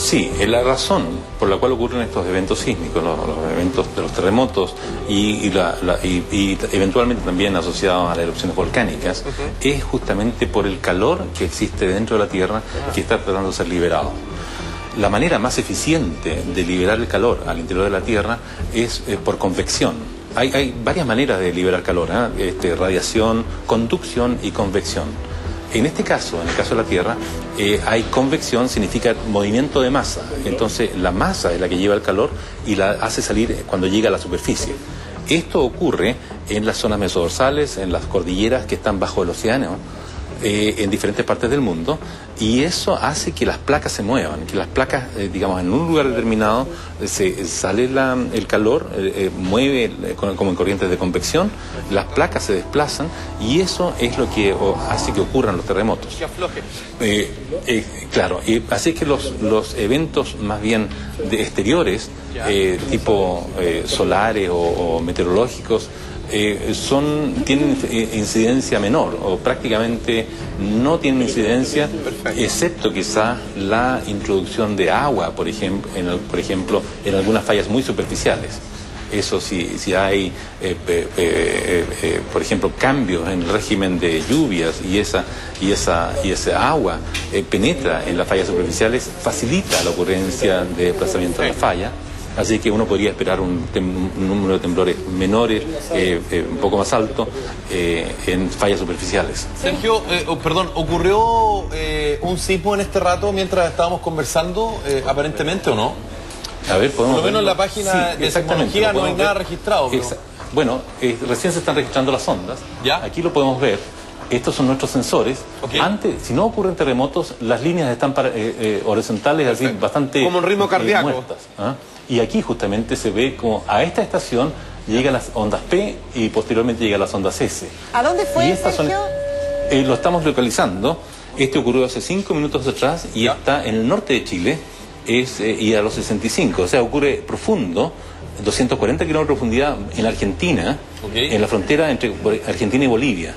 Sí, es la razón por la cual ocurren estos eventos sísmicos, los eventos de los terremotos y eventualmente también asociados a las erupciones volcánicas, es justamente por el calor que existe dentro de la Tierra que está tratando de ser liberado. La manera más eficiente de liberar el calor al interior de la Tierra es por convección. Hay varias maneras de liberar calor, radiación, conducción y convección. En este caso, en el caso de la Tierra, hay convección, significa movimiento de masa. Entonces, la masa es la que lleva el calor y la hace salir cuando llega a la superficie. Esto ocurre en las zonas mesodorsales, en las cordilleras que están bajo el océano, en diferentes partes del mundo, y eso hace que las placas se muevan, que las placas, digamos, en un lugar determinado sale el calor, mueve como en corrientes de convección, las placas se desplazan y eso es lo que hace que ocurran los terremotos. Que afloje. Claro, así que los eventos más bien exteriores, tipo solares o meteorológicos, tienen incidencia menor o prácticamente no tienen incidencia, excepto quizás la introducción de agua, por ejemplo, en algunas fallas muy superficiales. Eso si hay, por ejemplo, cambios en el régimen de lluvias y esa agua penetra en las fallas superficiales, facilita la ocurrencia de desplazamiento de la falla. Así que uno podría esperar un número de temblores menores, un poco más alto, en fallas superficiales. Sergio, perdón, ¿ocurrió un sismo en este rato mientras estábamos conversando, aparentemente, o no? A ver, podemos por lo menos en la verlo. página de sismología no hay nada registrado. Pero... Bueno, recién se están registrando las ondas. ¿Ya? Aquí lo podemos ver. Estos son nuestros sensores. Antes, si no ocurren terremotos, las líneas están horizontales, así bastante como un ritmo cardíaco. muertas, ¿ah? Y aquí justamente se ve como a esta estación llegan las ondas P y posteriormente llegan las ondas S. ¿A dónde fue, y estas Sergio? Lo estamos localizando. Este ocurrió hace 5 minutos atrás y está en el norte de Chile y a los 65. O sea, ocurre profundo, 240 kilómetros de profundidad en Argentina, en la frontera entre Argentina y Bolivia.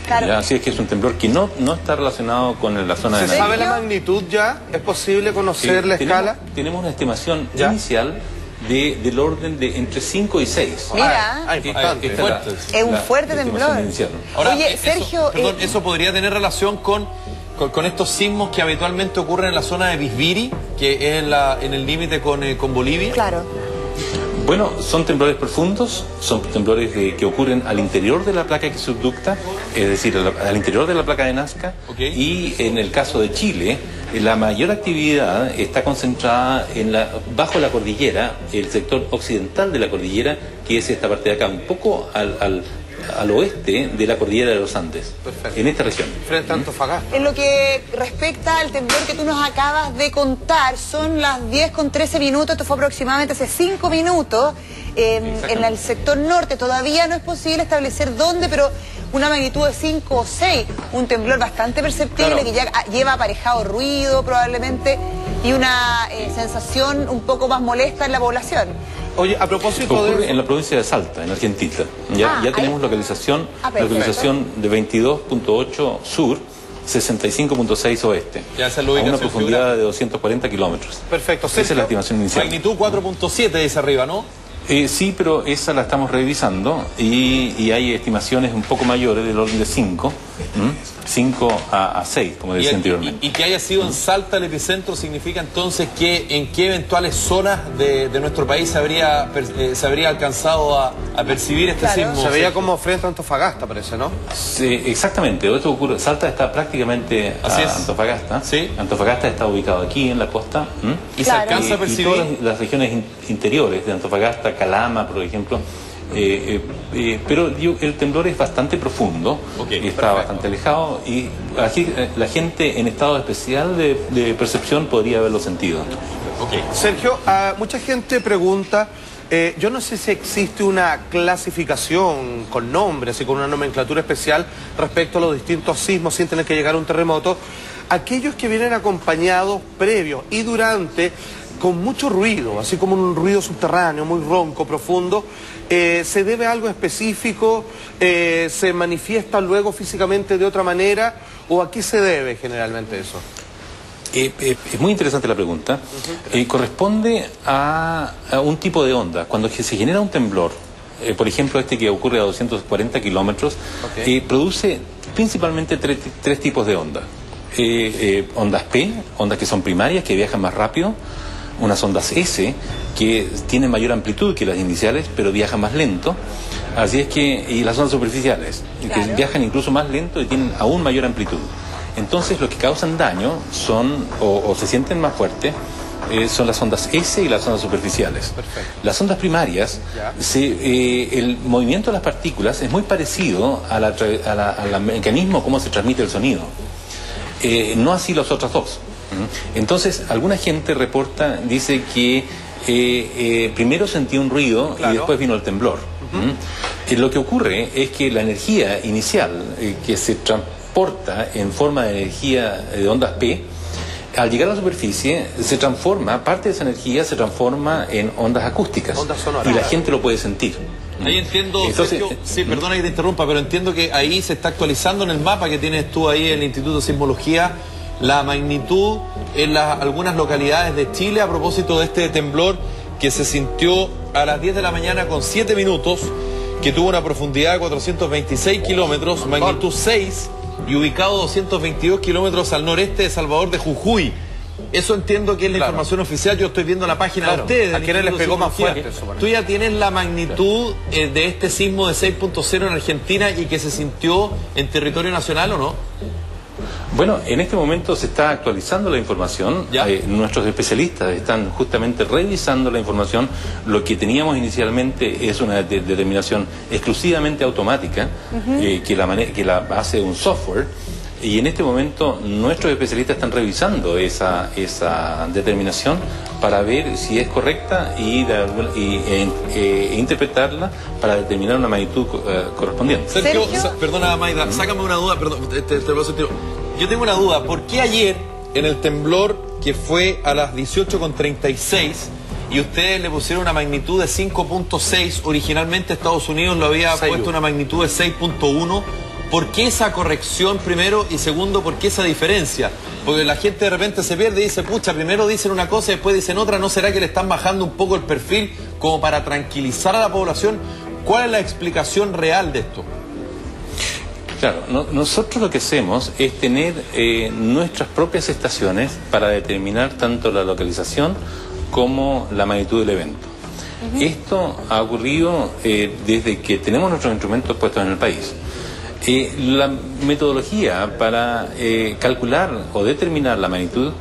Claro. Así es que es un temblor que no está relacionado con la zona de ¿Se sabe la magnitud ya? ¿Es posible conocer la escala? Tenemos una estimación inicial del orden de entre 5 y 6. Mira, es un fuerte temblor. Ahora, oye, Sergio... ¿eso podría tener relación con estos sismos que habitualmente ocurren en la zona de Bisbiri, que es en el límite con Bolivia? Claro. Bueno, son temblores profundos, son temblores que ocurren al interior de la placa que subducta, es decir, al interior de la placa de Nazca, y en el caso de Chile, la mayor actividad está concentrada bajo la cordillera, el sector occidental de la cordillera, que es esta parte de acá, un poco al oeste de la cordillera de los Andes. Perfecto. En esta región. Frente a Antofagasta. En lo que respecta al temblor que tú nos acabas de contar, son las 10:13, esto fue aproximadamente hace 5 minutos, en el sector norte. Todavía no es posible establecer dónde, pero una magnitud de 5 o 6, un temblor bastante perceptible, que ya lleva aparejado ruido probablemente y una sensación un poco más molesta en la población. Oye, a propósito de... en la provincia de Salta, en Argentina. Ya tenemos localización de 22.8 sur, 65.6 oeste. Ya a una profundidad de 240 kilómetros. Perfecto. Esa es la estimación inicial. Magnitud 4.7 dice arriba, ¿no? Sí, pero esa la estamos revisando y hay estimaciones un poco mayores del orden de 5. 5 a 6, como decía anteriormente. Y que haya sido en Salta el epicentro significa entonces que en qué eventuales zonas de nuestro país se habría alcanzado a percibir este sismo. Se veía como frente a Antofagasta, parece, ¿no? Sí, exactamente. Esto ocurre. Salta está prácticamente a Antofagasta. ¿Sí? El está ubicado aquí en la costa. Y se alcanza a percibir. Y todas las regiones interiores de Antofagasta, Calama, por ejemplo. Pero el temblor es bastante profundo, está bastante alejado y aquí la gente en estado especial de percepción podría haberlo sentido. Sergio, mucha gente pregunta, yo no sé si existe una clasificación con nombres y con una nomenclatura especial respecto a los distintos sismos sin tener que llegar a un terremoto, aquellos que vienen acompañados previos y durante con mucho ruido, así como un ruido subterráneo, muy ronco, profundo, ¿se debe a algo específico? ¿Se manifiesta luego físicamente de otra manera? ¿O a qué se debe generalmente eso? Es muy interesante la pregunta. Corresponde a un tipo de onda. Cuando se genera un temblor, por ejemplo este que ocurre a 240 kilómetros, produce principalmente tres tipos de ondas. Ondas P, ondas que son primarias, que viajan más rápido. Unas ondas S, que tienen mayor amplitud que las iniciales, pero viajan más lento. Así es que, y las ondas superficiales, que viajan incluso más lento y tienen aún mayor amplitud. Entonces, lo que causan daño son, o se sienten más fuertes, son las ondas S y las ondas superficiales. Perfecto. Las ondas primarias, el movimiento de las partículas es muy parecido al mecanismo cómo se transmite el sonido. No así las otras dos. Entonces, alguna gente dice que primero sentí un ruido y después vino el temblor. Lo que ocurre es que la energía inicial que se transporta en forma de energía de ondas P, al llegar a la superficie se transforma, parte de esa energía se transforma en ondas acústicas. Ondas sonoras. Y la gente lo puede sentir. Ahí entiendo, Entonces, Sergio, sí, perdona que te interrumpa, pero entiendo que ahí se está actualizando en el mapa que tienes tú ahí en el Instituto de Sismología la magnitud en algunas localidades de Chile a propósito de este temblor que se sintió a las 10 de la mañana con 7 minutos, que tuvo una profundidad de 426 kilómetros, magnitud 6 y ubicado 222 kilómetros al noreste de Salvador de Jujuy. Eso entiendo que es la información oficial. Yo estoy viendo la página de ustedes. ¿A quiénes les pegó más fuerte eso? Tú ya tienes la magnitud de este sismo de 6.0 en Argentina y que se sintió en territorio nacional, ¿o no? Bueno, en este momento se está actualizando la información. Nuestros especialistas están justamente revisando la información. Lo que teníamos inicialmente es una determinación exclusivamente automática, que la hace un software. Y en este momento nuestros especialistas están revisando esa determinación para ver si es correcta y interpretarla para determinar una magnitud correspondiente. Sergio, perdona, Maida, sácame una duda, perdón, yo tengo una duda. ¿Por qué ayer, en el temblor que fue a las 18:36, y ustedes le pusieron una magnitud de 5.6, originalmente Estados Unidos lo había puesto una magnitud de 6.1, ¿por qué esa corrección primero? Y segundo, ¿por qué esa diferencia? Porque la gente de repente se pierde y dice, pucha, primero dicen una cosa y después dicen otra, ¿no será que le están bajando un poco el perfil como para tranquilizar a la población? ¿Cuál es la explicación real de esto? Claro, nosotros lo que hacemos es tener nuestras propias estaciones para determinar tanto la localización como la magnitud del evento. Esto ha ocurrido desde que tenemos nuestros instrumentos puestos en el país. La metodología para calcular o determinar la magnitud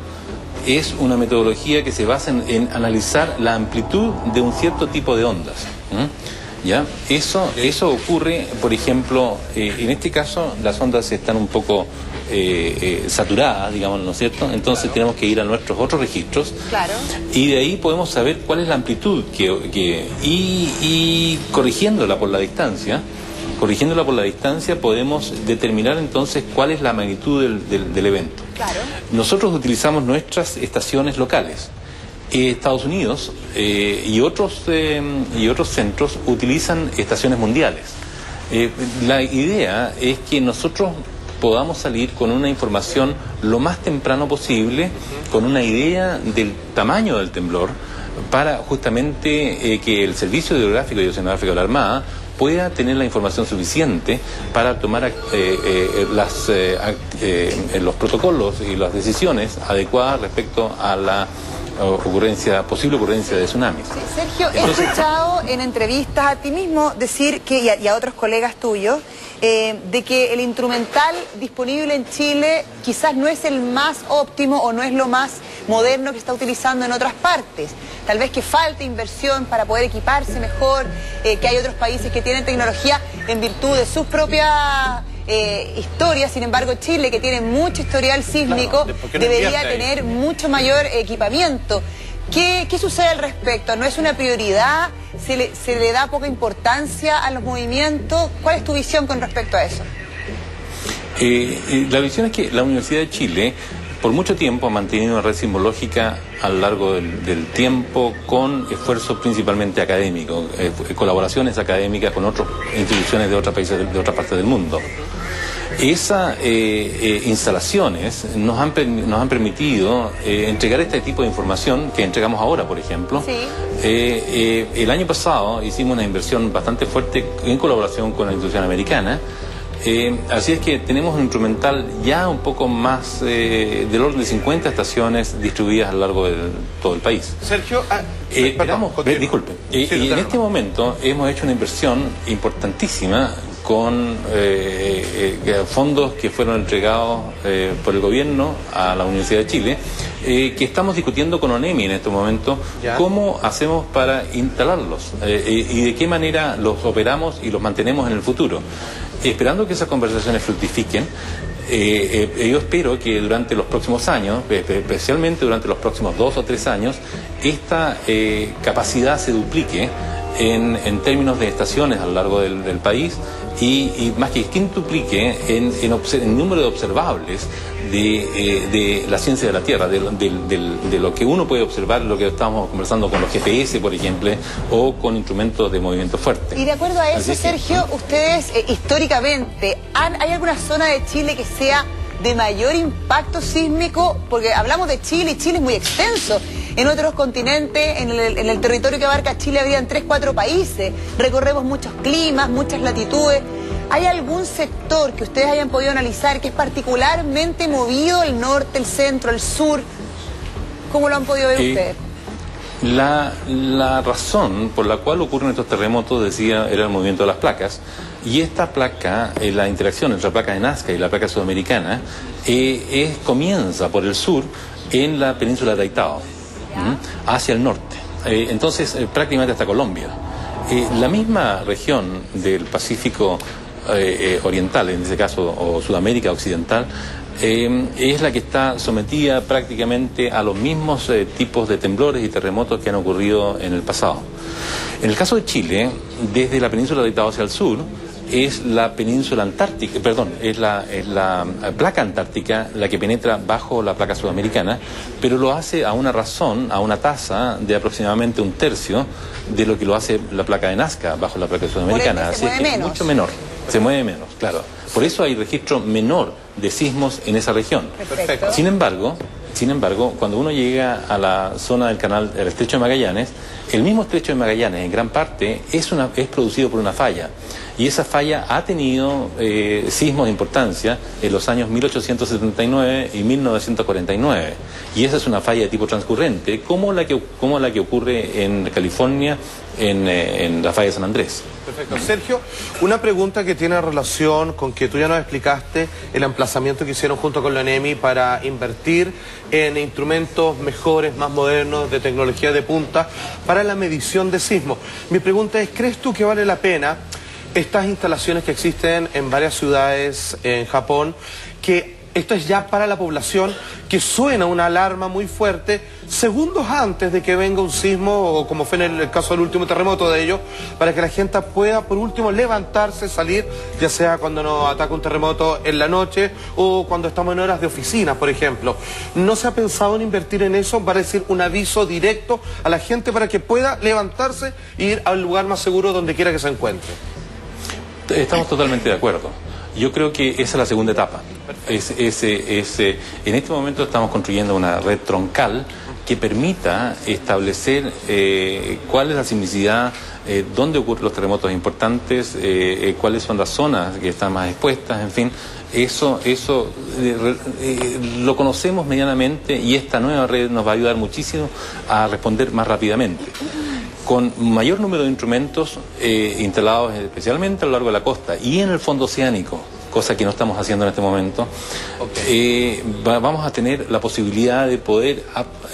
es una metodología que se basa en analizar la amplitud de un cierto tipo de ondas. ¿Ya? Eso ocurre, por ejemplo, en este caso las ondas están un poco saturadas, digamos, ¿no es cierto? Entonces tenemos que ir a nuestros otros registros y de ahí podemos saber cuál es la amplitud y corrigiéndola por la distancia. Corrigiéndola por la distancia podemos determinar entonces cuál es la magnitud del evento. Nosotros utilizamos nuestras estaciones locales. Estados Unidos y otros centros utilizan estaciones mundiales. La idea es que nosotros podamos salir con una información lo más temprano posible, con una idea del tamaño del temblor, para justamente que el Servicio Hidrográfico y Oceanográfico de la Armada pueda tener la información suficiente para tomar los protocolos y las decisiones adecuadas respecto a la posible ocurrencia de tsunamis. Sí, Sergio, he escuchado en entrevistas a ti mismo decir que, y a otros colegas tuyos, de que el instrumental disponible en Chile quizás no es el más óptimo o no es lo más moderno que está utilizando en otras partes. Tal vez que falta inversión para poder equiparse mejor, que hay otros países que tienen tecnología en virtud de sus propias historia. Sin embargo, Chile, que tiene mucho historial sísmico, debería tener mucho mayor equipamiento. ¿Qué sucede al respecto? ¿No es una prioridad? ¿Se le da poca importancia a los movimientos? ¿Cuál es tu visión con respecto a eso? La visión es que la Universidad de Chile por mucho tiempo ha mantenido una red sismológica a lo largo del tiempo, con esfuerzos principalmente académicos, colaboraciones académicas con otras instituciones de otros países, de otras partes del mundo. Esas instalaciones nos han permitido entregar este tipo de información que entregamos ahora, por ejemplo. Sí. El año pasado hicimos una inversión bastante fuerte en colaboración con la institución americana. Así es que tenemos un instrumental ya un poco más del orden de 50 estaciones distribuidas a lo largo de todo el país. Sergio, disculpe. Y en este momento hemos hecho una inversión importantísima con fondos que fueron entregados por el gobierno a la Universidad de Chile, que estamos discutiendo con ONEMI en este momento, cómo hacemos para instalarlos y de qué manera los operamos y los mantenemos en el futuro. Esperando que esas conversaciones fructifiquen, yo espero que durante los próximos años, especialmente durante los próximos 2 o 3 años, esta capacidad se duplique en términos de estaciones a lo largo del país y más que quintuplique en número de observables de la ciencia de la Tierra, de lo que uno puede observar, lo que estamos conversando con los GPS, por ejemplo, o con instrumentos de movimiento fuerte. Y de acuerdo a eso, Sergio, ustedes históricamente, ¿hay alguna zona de Chile que sea de mayor impacto sísmico? Porque hablamos de Chile y Chile es muy extenso. En otros continentes, en el territorio que abarca Chile, habrían 3, 4 países. Recorremos muchos climas, muchas latitudes. ¿Hay algún sector que ustedes hayan podido analizar que es particularmente movido, el norte, el centro, el sur? ¿Cómo lo han podido ver ustedes? La razón por la cual ocurren estos terremotos, decía, era el movimiento de las placas. Y esta placa, la interacción entre la placa de Nazca y la placa sudamericana, comienza por el sur en la península de Taitao, hacia el norte. Entonces, prácticamente hasta Colombia. La misma región del Pacífico oriental, en este caso, o Sudamérica occidental, es la que está sometida prácticamente a los mismos tipos de temblores y terremotos que han ocurrido en el pasado. En el caso de Chile, desde la península de Taitao hacia el sur, es la península antártica, perdón, es la placa antártica la que penetra bajo la placa sudamericana, pero lo hace a una razón, a una tasa de aproximadamente 1/3 de lo que lo hace la placa de Nazca bajo la placa sudamericana. Así es que es mucho menor, se mueve menos, claro. Por eso hay registro menor de sismos en esa región. Perfecto. Sin embargo, cuando uno llega a la zona del canal, el estrecho de Magallanes, el mismo estrecho de Magallanes en gran parte es producido por una falla. Y esa falla ha tenido sismos de importancia en los años 1879 y 1949. Y esa es una falla de tipo transcurrente, como la que ocurre en California, en la falla de San Andrés. Perfecto. Sergio, una pregunta que tiene relación con que tú ya nos explicaste el emplazamiento que hicieron junto con la ONEMI para invertir en instrumentos mejores, más modernos, de tecnología de punta, para la medición de sismos. Mi pregunta es, ¿crees tú que vale la pena estas instalaciones que existen en varias ciudades en Japón, que esto es ya para la población, que suena una alarma muy fuerte segundos antes de que venga un sismo, o como fue en el caso del último terremoto de ellos, para que la gente pueda, por último, levantarse, salir, ya sea cuando nos ataca un terremoto en la noche o cuando estamos en horas de oficina, por ejemplo? ¿No se ha pensado en invertir en eso, para decir un aviso directo a la gente para que pueda levantarse e ir al lugar más seguro donde quiera que se encuentre? Estamos totalmente de acuerdo. Yo creo que esa es la segunda etapa. En este momento estamos construyendo una red troncal que permita establecer cuál es la sismicidad, dónde ocurren los terremotos importantes, cuáles son las zonas que están más expuestas, en fin. Eso lo conocemos medianamente, y esta nueva red nos va a ayudar muchísimo a responder más rápidamente, con mayor número de instrumentos instalados especialmente a lo largo de la costa y en el fondo oceánico, cosa que no estamos haciendo en este momento. Vamos a tener la posibilidad de poder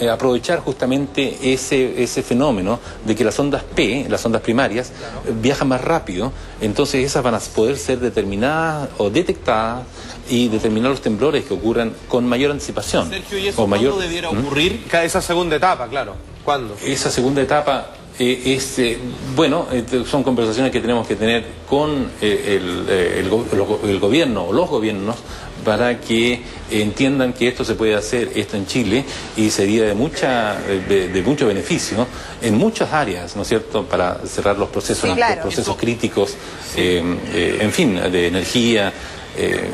aprovechar justamente ese fenómeno de que las ondas P, las ondas primarias, viajan más rápido. Entonces esas van a poder ser determinadas o detectadas y determinar los temblores que ocurran con mayor anticipación. Sergio, ¿y eso cuándo debiera ocurrir? Esa segunda etapa, claro. ¿Cuándo? Esa segunda etapa son conversaciones que tenemos que tener con el gobierno o los gobiernos, para que entiendan que esto se puede hacer, esto en Chile, y sería de mucho beneficio en muchas áreas, ¿no es cierto?, para cerrar los procesos, sí, claro, los procesos críticos, en fin, de energía,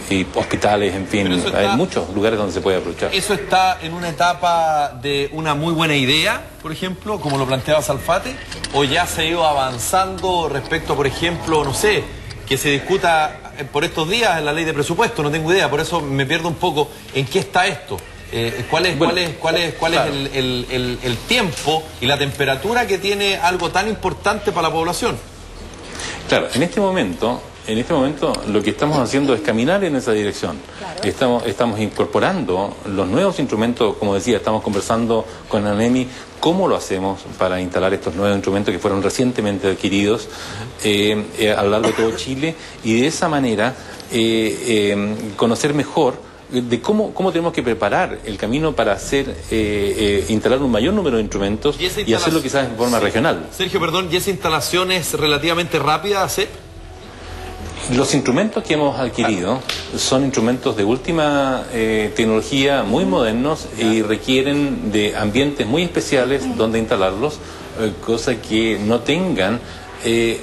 y hospitales, en fin, hay muchos lugares donde se puede aprovechar. ¿Eso está en una etapa de una muy buena idea, por ejemplo, como lo planteaba Salfate? ¿O ya se ha ido avanzando respecto, por ejemplo, no sé, que se discuta por estos días en la ley de presupuesto? No tengo idea, por eso me pierdo un poco en qué está esto. ¿Cuál es el tiempo y la temperatura que tiene algo tan importante para la población? Claro, en este momento lo que estamos haciendo es caminar en esa dirección. Claro. Estamos incorporando los nuevos instrumentos, como decía, estamos conversando con ANEMI cómo lo hacemos para instalar estos nuevos instrumentos que fueron recientemente adquiridos a lo largo de todo Chile, y de esa manera conocer mejor de cómo tenemos que preparar el camino para hacer instalar un mayor número de instrumentos y hacerlo quizás en forma regional. Sergio, perdón, ¿y esa instalación es relativamente rápida de hacer? Los instrumentos que hemos adquirido son instrumentos de última tecnología, muy modernos, y requieren de ambientes muy especiales donde instalarlos, cosa que no tengan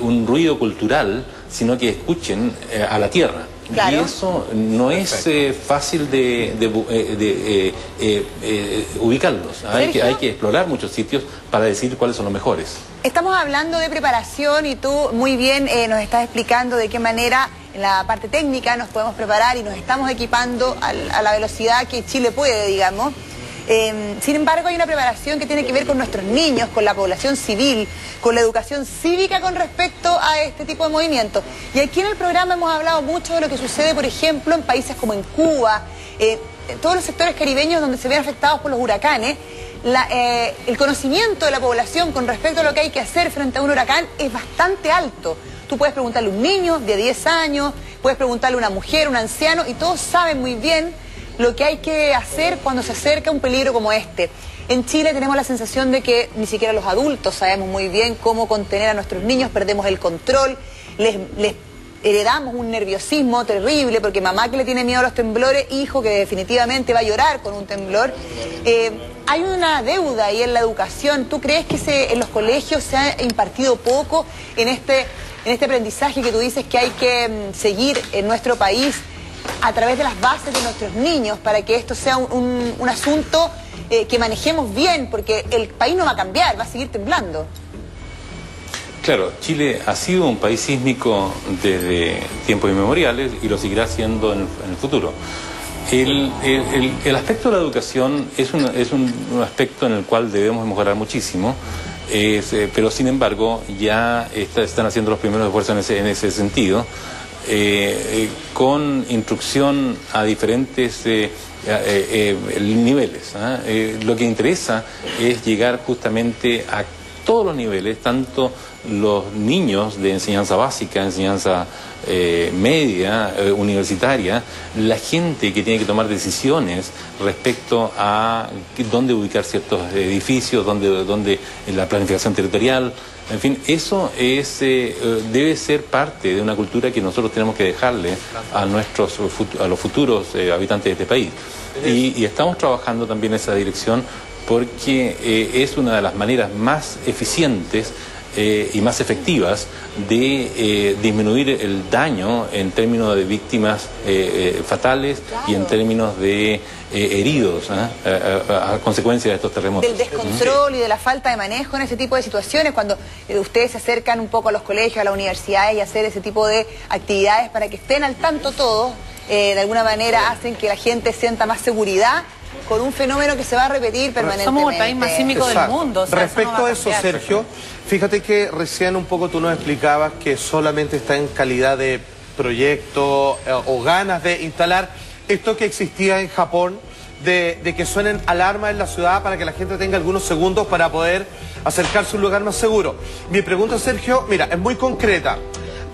un ruido cultural, sino que escuchen a la tierra. Claro. Y eso no es fácil de ubicarlos. Hay que explorar muchos sitios para decidir cuáles son los mejores. Estamos hablando de preparación y tú muy bien nos estás explicando de qué manera en la parte técnica nos podemos preparar y nos estamos equipando a la velocidad que Chile puede, digamos. Sin embargo, hay una preparación que tiene que ver con nuestros niños, con la población civil, con la educación cívica con respecto a este tipo de movimientos. Y aquí en el programa hemos hablado mucho de lo que sucede, por ejemplo, en países como en Cuba, en todos los sectores caribeños donde se ven afectados por los huracanes. El conocimiento de la población con respecto a lo que hay que hacer frente a un huracán es bastante alto. Tú puedes preguntarle a un niño de 10 años, puedes preguntarle a una mujer, un anciano, y todos saben muy bien lo que hay que hacer cuando se acerca un peligro como este. En Chile tenemos la sensación de que ni siquiera los adultos sabemos muy bien cómo contener a nuestros niños, perdemos el control, les heredamos un nerviosismo terrible, porque mamá que le tiene miedo a los temblores, hijo que definitivamente va a llorar con un temblor. Hay una deuda ahí en la educación. ¿Tú crees que en los colegios se ha impartido poco en este aprendizaje que tú dices que hay que seguir en nuestro país a través de las bases de nuestros niños, para que esto sea un asunto que manejemos bien, porque el país no va a cambiar, va a seguir temblando? Claro, Chile ha sido un país sísmico desde tiempos inmemoriales y lo seguirá siendo en el futuro. El aspecto de la educación es un aspecto en el cual debemos mejorar muchísimo, pero sin embargo ya están haciendo los primeros esfuerzos en ese sentido. Con instrucción a diferentes niveles. Lo que interesa es llegar justamente a todos los niveles, tanto los niños de enseñanza básica, enseñanza media, universitaria, la gente que tiene que tomar decisiones respecto a dónde ubicar ciertos edificios, dónde la planificación territorial. En fin, eso debe ser parte de una cultura que nosotros tenemos que dejarle a los futuros habitantes de este país. Y estamos trabajando también en esa dirección, porque es una de las maneras más eficientes y más efectivas de disminuir el daño en términos de víctimas fatales, claro, y en términos de heridos a consecuencia de estos terremotos. Del descontrol y de la falta de manejo en ese tipo de situaciones, cuando ustedes se acercan un poco a los colegios, a las universidades, y hacer ese tipo de actividades para que estén al tanto todos, de alguna manera hacen que la gente sienta más seguridad con un fenómeno que se va a repetir permanentemente. Somos el país más sísmico del mundo. O sea, respecto a eso, Sergio, fíjate que recién un poco tú nos explicabas que solamente está en calidad de proyecto o ganas de instalar esto que existía en Japón, de que suenen alarmas en la ciudad para que la gente tenga algunos segundos para poder acercarse a un lugar más seguro. Mi pregunta, Sergio, mira, es muy concreta.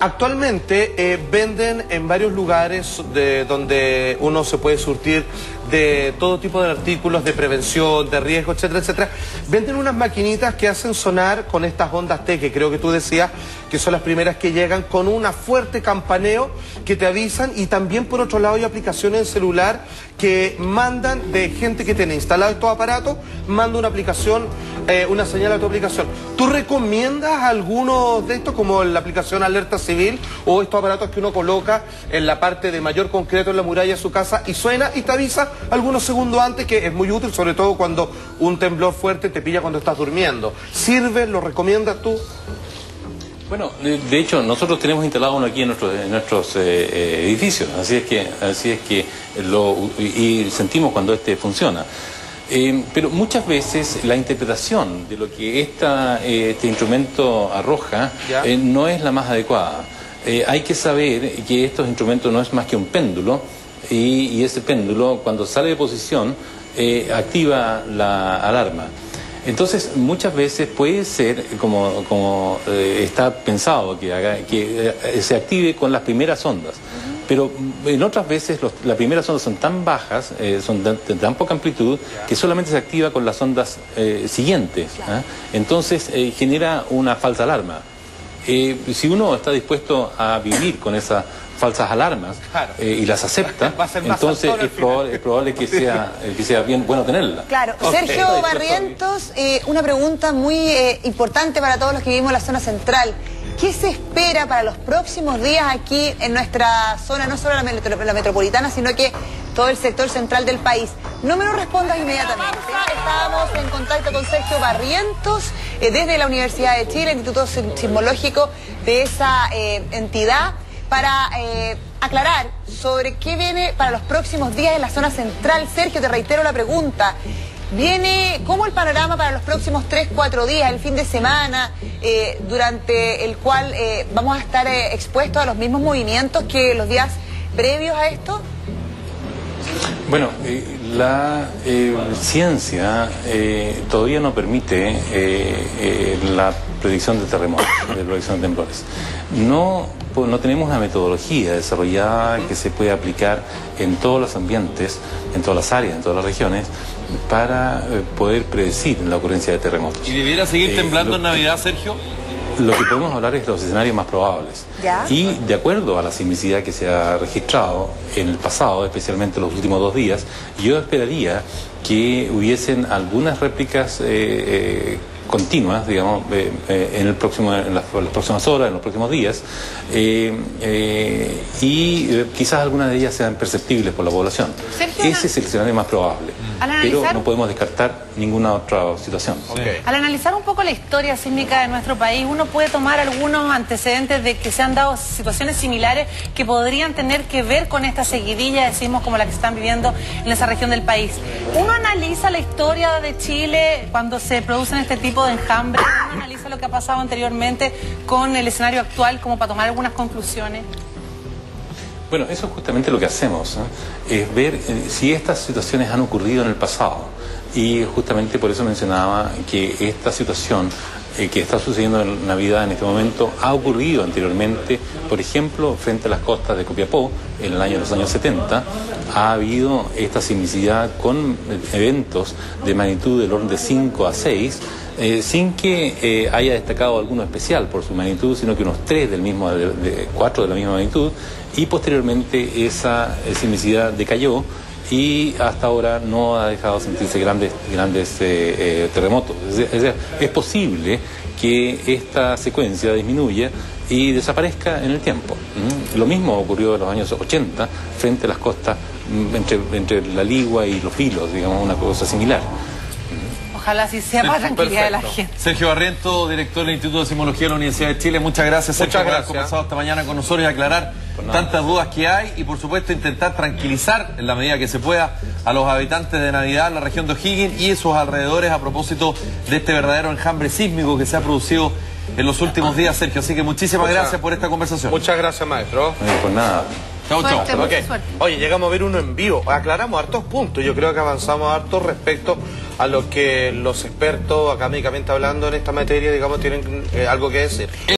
Actualmente venden en varios lugares donde uno se puede surtir de todo tipo de artículos de prevención, de riesgo, etcétera, etcétera. Venden unas maquinitas que hacen sonar con estas ondas T, que creo que tú decías que son las primeras que llegan, con un fuerte campaneo que te avisan, y también por otro lado hay aplicaciones en celular que mandan, de gente que tiene instalado estos aparatos, manda una aplicación, una señal a tu aplicación. ¿Tú recomiendas algunos de estos, como la aplicación Alerta Civil, o estos aparatos que uno coloca en la parte de mayor concreto en la muralla de su casa y suena y te avisa algunos segundos antes, que es muy útil, sobre todo cuando un temblor fuerte te pilla cuando estás durmiendo? ¿Sirve? ¿Lo recomiendas tú? Bueno, de hecho nosotros tenemos instalado uno aquí en nuestros edificios, así es que y sentimos cuando este funciona. Pero muchas veces la interpretación de lo que este instrumento arroja no es la más adecuada. Hay que saber que estos instrumentos no es más que un péndulo, y ese péndulo, cuando sale de posición, activa la alarma. Entonces, muchas veces puede ser, como está pensado, que se active con las primeras ondas. Pero en otras veces las primeras ondas son tan bajas, son de tan poca amplitud, que solamente se activa con las ondas siguientes. Entonces genera una falsa alarma. Si uno está dispuesto a vivir con esas falsas alarmas y las acepta, entonces es probable que sea bien bueno tenerla. Claro. Sergio Barrientos, una pregunta muy importante para todos los que vivimos en la zona central. ¿Qué se espera para los próximos días aquí en nuestra zona, no solo la metropolitana, sino que todo el sector central del país? No me lo respondas inmediatamente. Estábamos en contacto con Sergio Barrientos desde la Universidad de Chile, el Instituto Sismológico de esa entidad, para aclarar sobre qué viene para los próximos días en la zona central. Sergio, te reitero la pregunta. ¿Viene cómo el panorama para los próximos 3-4 días, el fin de semana, durante el cual vamos a estar expuestos a los mismos movimientos que los días previos a esto? Bueno, la ciencia todavía no permite la predicción de terremotos, de predicción de temblores. No tenemos una metodología desarrollada que se pueda aplicar en todos los ambientes, en todas las áreas, en todas las regiones, para poder predecir la ocurrencia de terremotos. ¿Y debiera seguir temblando en Navidad, Sergio? Lo que podemos hablar es de los escenarios más probables. ¿Ya? Y de acuerdo a la sismicidad que se ha registrado en el pasado, especialmente los últimos 2 días, yo esperaría que hubiesen algunas réplicas continuas, digamos, en las próximas horas, en los próximos días, y quizás algunas de ellas sean perceptibles por la población. Sergio, ese es el escenario más probable, pero no podemos descartar ninguna otra situación. Al analizar un poco la historia sísmica de nuestro país, uno puede tomar algunos antecedentes de que se han dado situaciones similares que podrían tener que ver con esta seguidilla de sismos como la que se están viviendo en esa región del país. Uno analiza la historia de Chile cuando se producen este tipo de enjambres, uno analiza lo que ha pasado anteriormente con el escenario actual como para tomar algunas conclusiones. Bueno, eso es justamente lo que hacemos, es ver si estas situaciones han ocurrido en el pasado. Y justamente por eso mencionaba que esta situación que está sucediendo en Navidad en este momento ha ocurrido anteriormente, por ejemplo, frente a las costas de Copiapó, en los años 70, ha habido esta sismicidad con eventos de magnitud del orden de 5 a 6, sin que haya destacado alguno especial por su magnitud, sino que unos 4 de la misma magnitud, y posteriormente esa sismicidad decayó y hasta ahora no ha dejado sentirse grandes terremotos. Es posible que esta secuencia disminuya y desaparezca en el tiempo. Lo mismo ocurrió en los años 80 frente a las costas entre la Ligua y los Vilos, digamos, una cosa similar. Ojalá así sea para la tranquilidad de la gente. Sergio Barrientos, director del Instituto de Sismología de la Universidad de Chile, muchas gracias, Sergio, por haber conversado esta mañana con nosotros y aclarar tantas dudas que hay, y por supuesto intentar tranquilizar en la medida que se pueda a los habitantes de Navidad en la región de O'Higgins y sus alrededores a propósito de este verdadero enjambre sísmico que se ha producido en los últimos días, Sergio. Así que muchísimas gracias por esta conversación. Muchas gracias, maestro. Pues nada. Chau, chau. Suerte. Oye, llegamos a ver uno en vivo. Aclaramos hartos puntos. Yo creo que avanzamos harto respecto a lo que los expertos, académicamente hablando en esta materia, digamos, tienen algo que decir.